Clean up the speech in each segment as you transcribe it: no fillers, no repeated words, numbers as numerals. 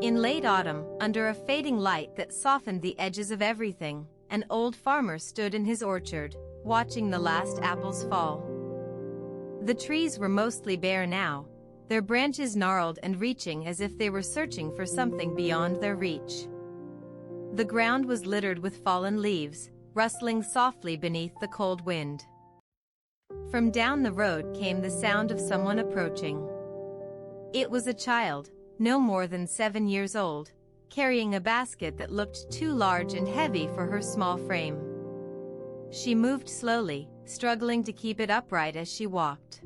In late autumn, under a fading light that softened the edges of everything, an old farmer stood in his orchard, watching the last apples fall. The trees were mostly bare now, their branches gnarled and reaching as if they were searching for something beyond their reach. The ground was littered with fallen leaves, rustling softly beneath the cold wind. From down the road came the sound of someone approaching. It was a child, no more than 7 years old, carrying a basket that looked too large and heavy for her small frame. She moved slowly, struggling to keep it upright as she walked.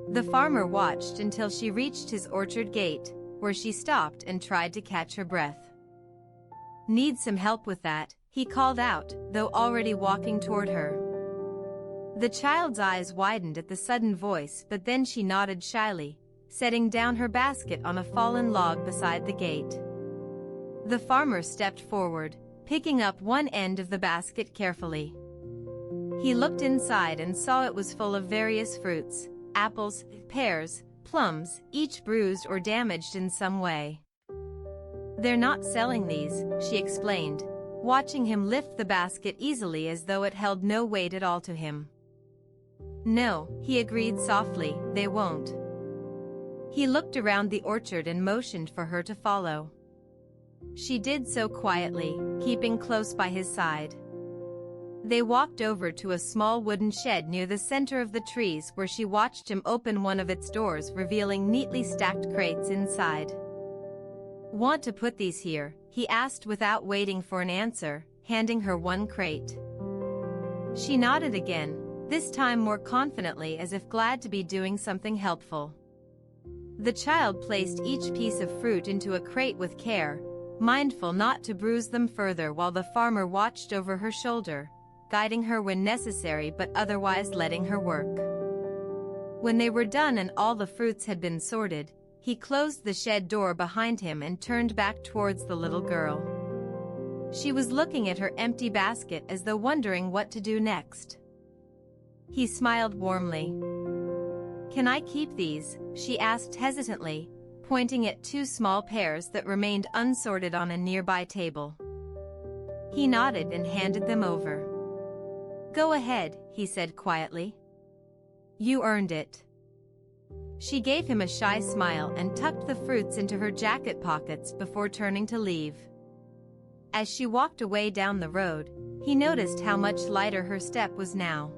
The farmer watched until she reached his orchard gate, where she stopped and tried to catch her breath. "Need some help with that," he called out, though already walking toward her. The child's eyes widened at the sudden voice, but then she nodded shyly, setting down her basket on a fallen log beside the gate. The farmer stepped forward, picking up one end of the basket carefully. He looked inside and saw it was full of various fruits, apples, pears, plums, each bruised or damaged in some way. "They're not selling these," she explained, watching him lift the basket easily as though it held no weight at all to him. "No," he agreed softly, "they won't." He looked around the orchard and motioned for her to follow. She did so quietly, keeping close by his side. They walked over to a small wooden shed near the center of the trees where she watched him open one of its doors, revealing neatly stacked crates inside. "Want to put these here?" he asked without waiting for an answer, handing her one crate. She nodded again, this time more confidently as if glad to be doing something helpful. The child placed each piece of fruit into a crate with care, mindful not to bruise them further while the farmer watched over her shoulder, guiding her when necessary but otherwise letting her work. When they were done and all the fruits had been sorted, he closed the shed door behind him and turned back towards the little girl. She was looking at her empty basket as though wondering what to do next. He smiled warmly. "Can I keep these?" she asked hesitantly, pointing at 2 small pears that remained unsorted on a nearby table. He nodded and handed them over. "Go ahead," he said quietly. "You earned it." She gave him a shy smile and tucked the fruits into her jacket pockets before turning to leave. As she walked away down the road, he noticed how much lighter her step was now.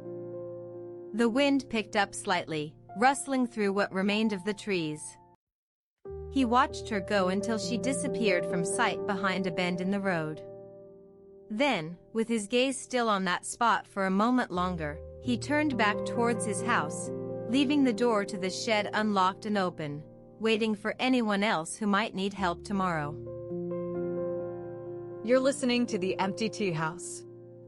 The wind picked up slightly, rustling through what remained of the trees. He watched her go until she disappeared from sight behind a bend in the road. Then, with his gaze still on that spot for a moment longer, he turned back towards his house, leaving the door to the shed unlocked and open, waiting for anyone else who might need help tomorrow. You're listening to the Empty Teahouse.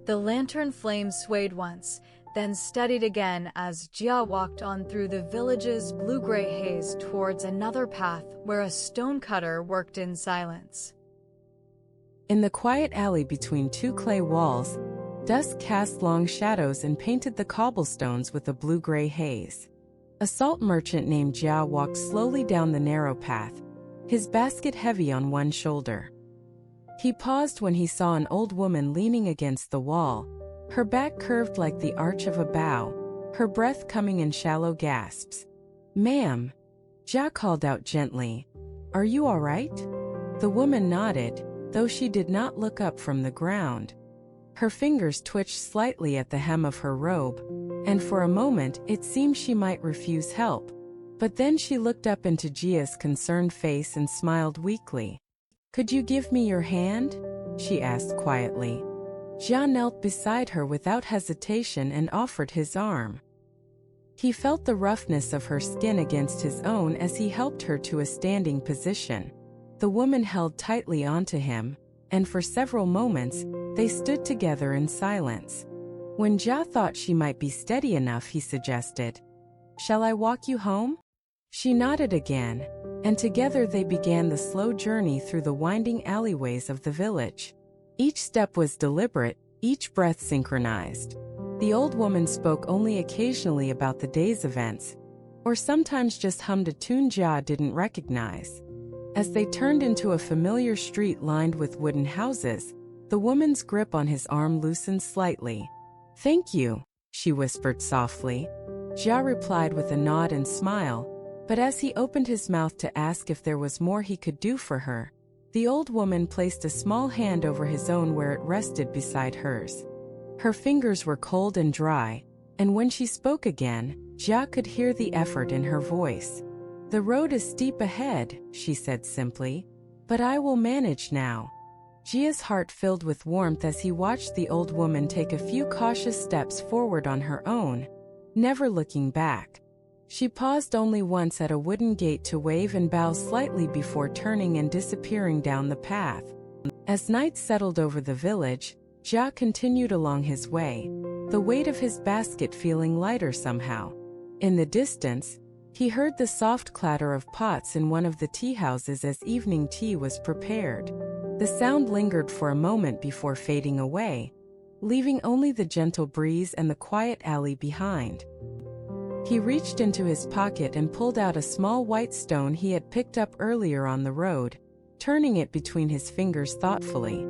The lantern flame swayed once, then steadied again as Jia walked on through the village's blue-gray haze towards another path where a stonecutter worked in silence. In the quiet alley between 2 clay walls, dusk cast long shadows and painted the cobblestones with a blue-gray haze. A salt merchant named Jia walked slowly down the narrow path, his basket heavy on one shoulder. He paused when he saw an old woman leaning against the wall, her back curved like the arch of a bow, her breath coming in shallow gasps. "Ma'am," Jia called out gently, "are you all right?" The woman nodded, though she did not look up from the ground. Her fingers twitched slightly at the hem of her robe, and for a moment it seemed she might refuse help. But then she looked up into Jia's concerned face and smiled weakly. "Could you give me your hand?" she asked quietly. Jia knelt beside her without hesitation and offered his arm. He felt the roughness of her skin against his own as he helped her to a standing position. The woman held tightly onto him, and for several moments, they stood together in silence. When Jia thought she might be steady enough, he suggested, "Shall I walk you home?" She nodded again, and together they began the slow journey through the winding alleyways of the village. Each step was deliberate, each breath synchronized. The old woman spoke only occasionally about the day's events, or sometimes just hummed a tune Jia didn't recognize. As they turned into a familiar street lined with wooden houses, the woman's grip on his arm loosened slightly. "Thank you," she whispered softly. Jia replied with a nod and smile, but as he opened his mouth to ask if there was more he could do for her, the old woman placed a small hand over his own where it rested beside hers. Her fingers were cold and dry, and when she spoke again, Jia could hear the effort in her voice. "The road is steep ahead," she said simply, "but I will manage now." Jia's heart filled with warmth as he watched the old woman take a few cautious steps forward on her own, never looking back. She paused only once at a wooden gate to wave and bow slightly before turning and disappearing down the path. As night settled over the village, Jia continued along his way, the weight of his basket feeling lighter somehow. In the distance, he heard the soft clatter of pots in one of the tea houses as evening tea was prepared. The sound lingered for a moment before fading away, leaving only the gentle breeze and the quiet alley behind. He reached into his pocket and pulled out a small white stone he had picked up earlier on the road, turning it between his fingers thoughtfully.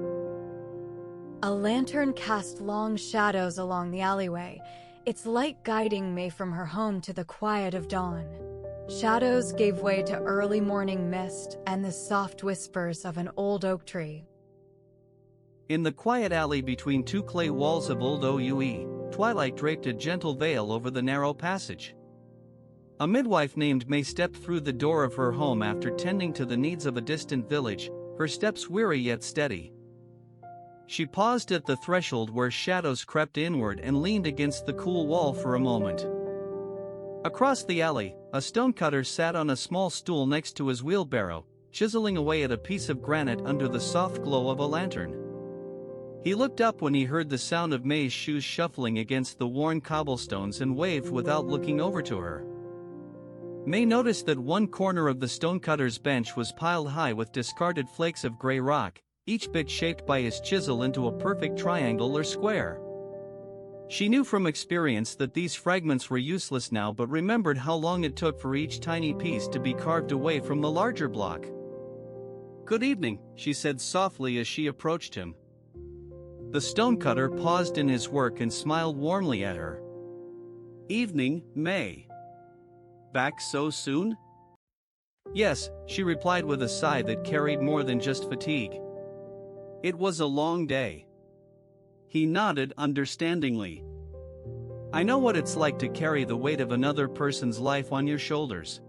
A lantern cast long shadows along the alleyway, its light guiding May from her home to the quiet of dawn. Shadows gave way to early morning mist and the soft whispers of an old oak tree. In the quiet alley between two clay walls of old OUE, twilight draped a gentle veil over the narrow passage. A midwife named May stepped through the door of her home after tending to the needs of a distant village, her steps weary yet steady. She paused at the threshold where shadows crept inward and leaned against the cool wall for a moment. Across the alley, a stonecutter sat on a small stool next to his wheelbarrow, chiseling away at a piece of granite under the soft glow of a lantern. He looked up when he heard the sound of May's shoes shuffling against the worn cobblestones and waved without looking over to her. May noticed that one corner of the stonecutter's bench was piled high with discarded flakes of gray rock, each bit shaped by his chisel into a perfect triangle or square. She knew from experience that these fragments were useless now, but remembered how long it took for each tiny piece to be carved away from the larger block. "Good evening," she said softly as she approached him. The stonecutter paused in his work and smiled warmly at her. "Evening, May. Back so soon?" "Yes," she replied with a sigh that carried more than just fatigue. "It was a long day." He nodded understandingly. "I know what it's like to carry the weight of another person's life on your shoulders."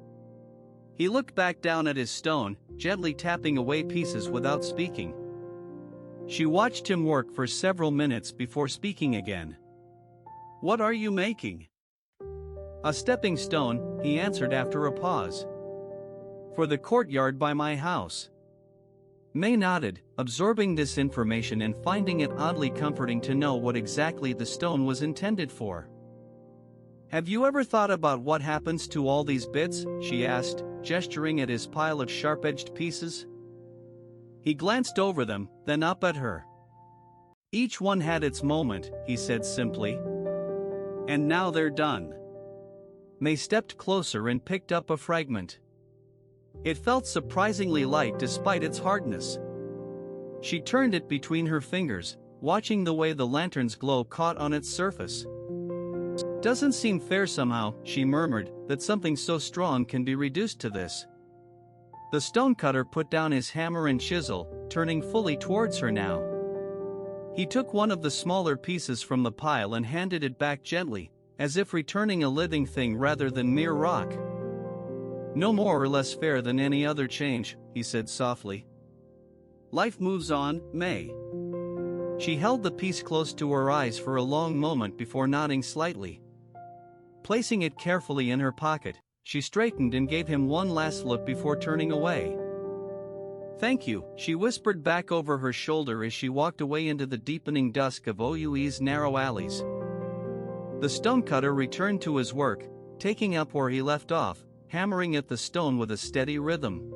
He looked back down at his stone, gently tapping away pieces without speaking. She watched him work for several minutes before speaking again. "What are you making?" "A stepping stone," he answered after a pause. "For the courtyard by my house." May nodded, absorbing this information and finding it oddly comforting to know what exactly the stone was intended for. "Have you ever thought about what happens to all these bits?" she asked, gesturing at his pile of sharp-edged pieces. He glanced over them, then up at her. "Each one had its moment," he said simply. "And now they're done." May stepped closer and picked up a fragment. It felt surprisingly light despite its hardness. She turned it between her fingers, watching the way the lantern's glow caught on its surface. "Doesn't seem fair somehow," she murmured, "that something so strong can be reduced to this." The stonecutter put down his hammer and chisel, turning fully towards her now. He took one of the smaller pieces from the pile and handed it back gently, as if returning a living thing rather than mere rock. "No more or less fair than any other change," he said softly. "Life moves on, May." She held the piece close to her eyes for a long moment before nodding slightly. Placing it carefully in her pocket, she straightened and gave him one last look before turning away. "Thank you," she whispered back over her shoulder as she walked away into the deepening dusk of OUE's narrow alleys. The stonecutter returned to his work, taking up where he left off, hammering at the stone with a steady rhythm.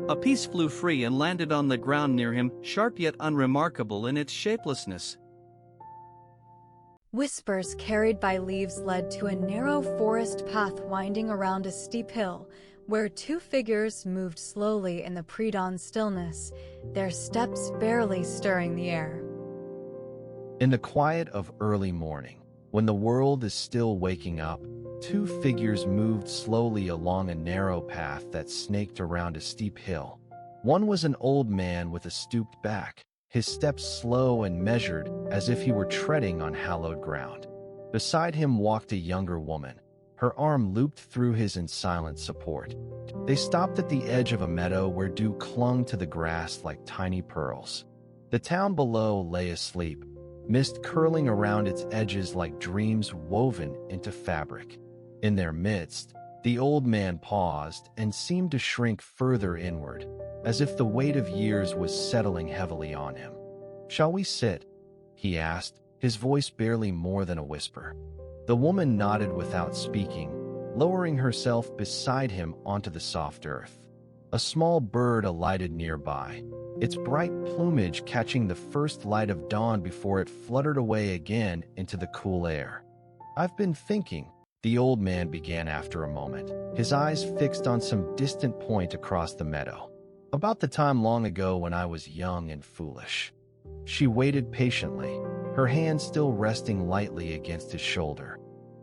A piece flew free and landed on the ground near him, sharp yet unremarkable in its shapelessness. Whispers carried by leaves led to a narrow forest path winding around a steep hill, where two figures moved slowly in the pre-dawn stillness, their steps barely stirring the air. In the quiet of early morning, when the world is still waking up, two figures moved slowly along a narrow path that snaked around a steep hill. One was an old man with a stooped back, his steps slow and measured as if he were treading on hallowed ground. Beside him walked a younger woman, her arm looped through his in silent support. They stopped at the edge of a meadow where dew clung to the grass like tiny pearls. The town below lay asleep, mist curling around its edges like dreams woven into fabric. In their midst, the old man paused and seemed to shrink further inward, as if the weight of years was settling heavily on him. "Shall we sit?" he asked, his voice barely more than a whisper. The woman nodded without speaking, lowering herself beside him onto the soft earth. A small bird alighted nearby, its bright plumage catching the first light of dawn before it fluttered away again into the cool air. "I've been thinking," the old man began after a moment, his eyes fixed on some distant point across the meadow. "About the time long ago when I was young and foolish." She waited patiently, her hand still resting lightly against his shoulder.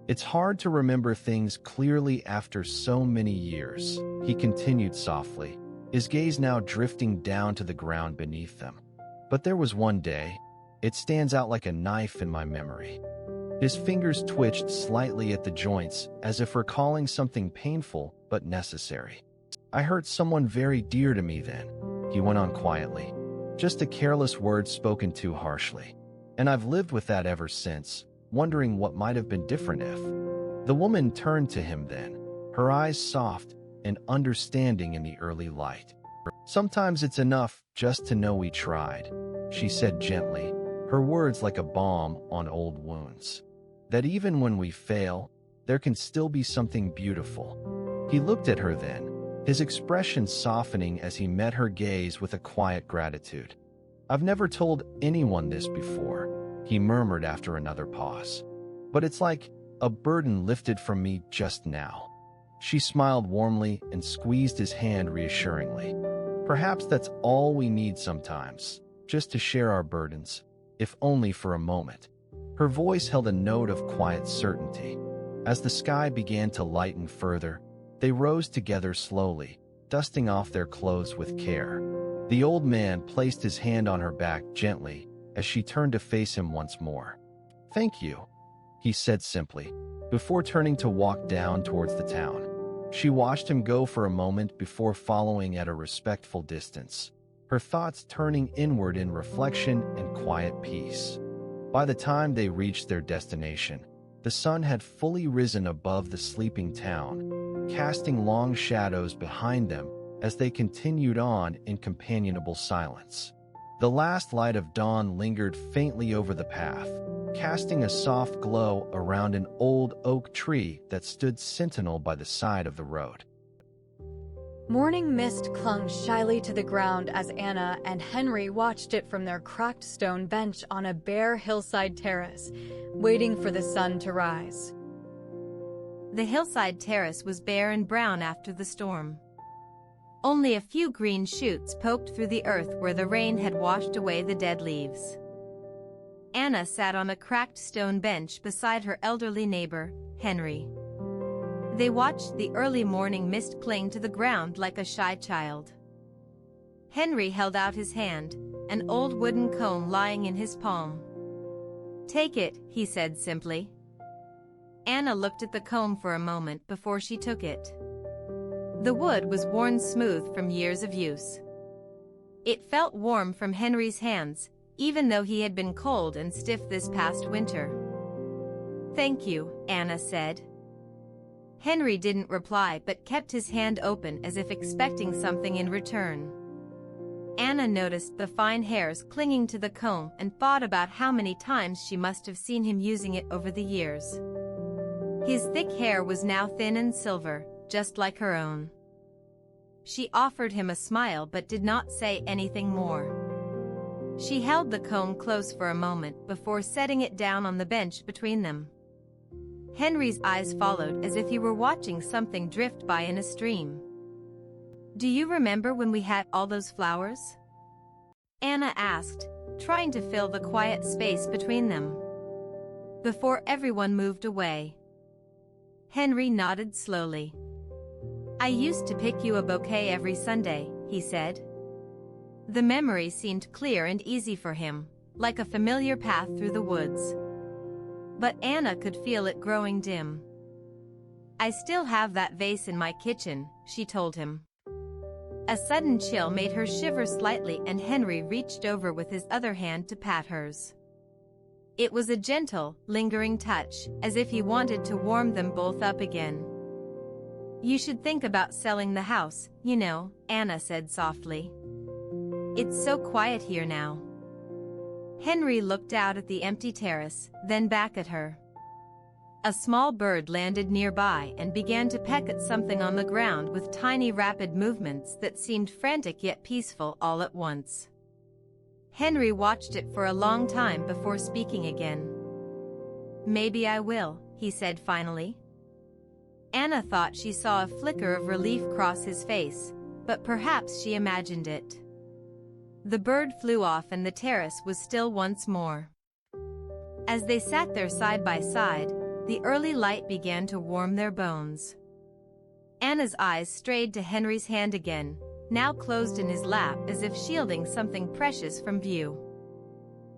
"It's hard to remember things clearly after so many years," he continued softly, his gaze now drifting down to the ground beneath them. "But there was one day. It stands out like a knife in my memory." His fingers twitched slightly at the joints, as if recalling something painful but necessary. "I hurt someone very dear to me then," he went on quietly. "Just a careless word spoken too harshly. And I've lived with that ever since, wondering what might have been different if." The woman turned to him then, her eyes soft and understanding in the early light. "Sometimes it's enough just to know we tried," she said gently, her words like a balm on old wounds. "That even when we fail, there can still be something beautiful." He looked at her then, his expression softening as he met her gaze with a quiet gratitude. "I've never told anyone this before," he murmured after another pause. "But it's like a burden lifted from me just now." She smiled warmly and squeezed his hand reassuringly. "Perhaps that's all we need sometimes, just to share our burdens, if only for a moment." Her voice held a note of quiet certainty. As the sky began to lighten further, they rose together slowly, dusting off their clothes with care. The old man placed his hand on her back gently as she turned to face him once more. "Thank you," he said simply, before turning to walk down towards the town. She watched him go for a moment before following at a respectful distance, her thoughts turning inward in reflection and quiet peace. By the time they reached their destination, the sun had fully risen above the sleeping town, casting long shadows behind them as they continued on in companionable silence. The last light of dawn lingered faintly over the path, casting a soft glow around an old oak tree that stood sentinel by the side of the road. Morning mist clung shyly to the ground as Anna and Henry watched it from their cracked stone bench on a bare hillside terrace, waiting for the sun to rise. The hillside terrace was bare and brown after the storm. Only a few green shoots poked through the earth where the rain had washed away the dead leaves. Anna sat on a cracked stone bench beside her elderly neighbor, Henry. They watched the early morning mist cling to the ground like a shy child. Henry held out his hand, an old wooden comb lying in his palm. "Take it," he said simply. Anna looked at the comb for a moment before she took it. The wood was worn smooth from years of use. It felt warm from Henry's hands, even though he had been cold and stiff this past winter. "Thank you," Anna said. Henry didn't reply but kept his hand open as if expecting something in return. Anna noticed the fine hairs clinging to the comb and thought about how many times she must have seen him using it over the years. His thick hair was now thin and silver, just like her own. She offered him a smile but did not say anything more. She held the comb close for a moment before setting it down on the bench between them. Henry's eyes followed as if he were watching something drift by in a stream. "Do you remember when we had all those flowers?" Anna asked, trying to fill the quiet space between them. Before everyone moved away. Henry nodded slowly. "I used to pick you a bouquet every Sunday," he said. The memory seemed clear and easy for him, like a familiar path through the woods. But Anna could feel it growing dim. "I still have that vase in my kitchen," she told him. A sudden chill made her shiver slightly, and Henry reached over with his other hand to pat hers. It was a gentle, lingering touch, as if he wanted to warm them both up again. "You should think about selling the house, you know," Anna said softly. "It's so quiet here now." Henry looked out at the empty terrace, then back at her. A small bird landed nearby and began to peck at something on the ground with tiny rapid movements that seemed frantic yet peaceful all at once. Henry watched it for a long time before speaking again. "Maybe I will," he said finally. Anna thought she saw a flicker of relief cross his face, but perhaps she imagined it. The bird flew off and the terrace was still once more. As they sat there side by side, the early light began to warm their bones. Anna's eyes strayed to Henry's hand again, now closed in his lap as if shielding something precious from view.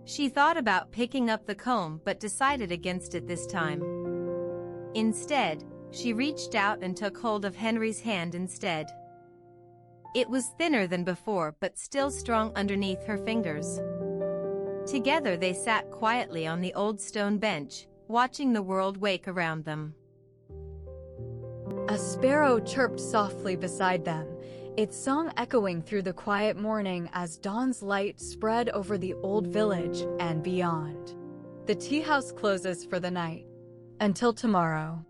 She thought about picking up the comb but decided against it this time. Instead, she reached out and took hold of Henry's hand instead. It was thinner than before but still strong underneath her fingers. Together they sat quietly on the old stone bench, watching the world wake around them. A sparrow chirped softly beside them, its song echoing through the quiet morning as dawn's light spread over the old village and beyond. The tea house closes for the night. Until tomorrow.